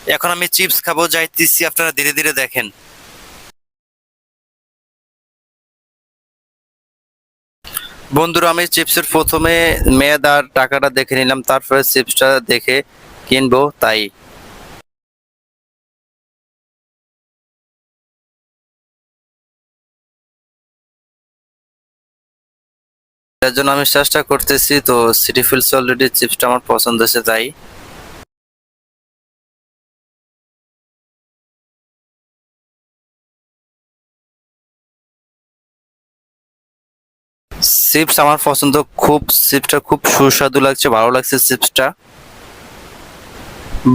এখন আমি চিপস খাবো, যাইতেছি, আপনারা ধীরে ধীরে দেখেন। বন্ধুরা, আমি চিপসের প্রথমে মেয়াদ আর টাকাটা দেখে নিলাম, তারপরে চিপসটা দেখে কিনবো, তাই। তার জন্য আমি চেষ্টা করতেছি, তো সিটি ফিলস অলরেডি চিপসটা আমার পছন্দ হয়েছে, তাই। চিপস আমার পছন্দ খুব, চিপসটা খুব সুস্বাদু লাগছে, ভালো লাগছে চিপসটা।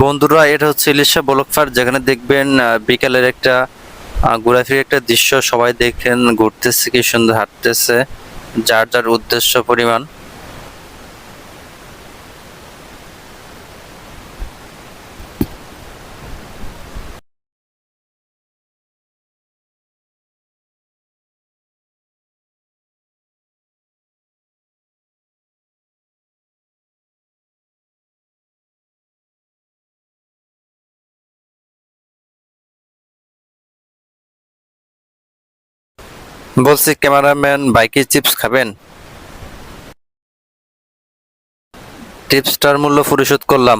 বন্ধুরা, এটা হচ্ছে ইলিশা বলকফার, যেখানে দেখবেন বিকালের একটা ঘোরাফেরির একটা দৃশ্য, সবাই দেখেন ঘুরতেছে, কি সুন্দর হাঁটতেছে, যার যার উদ্দেশ্য পরিমাণ। বলছি, ক্যামেরাম্যান ভাই কি চিপস খাবেন? টিপসটার মূল্য পরিশোধ করলাম।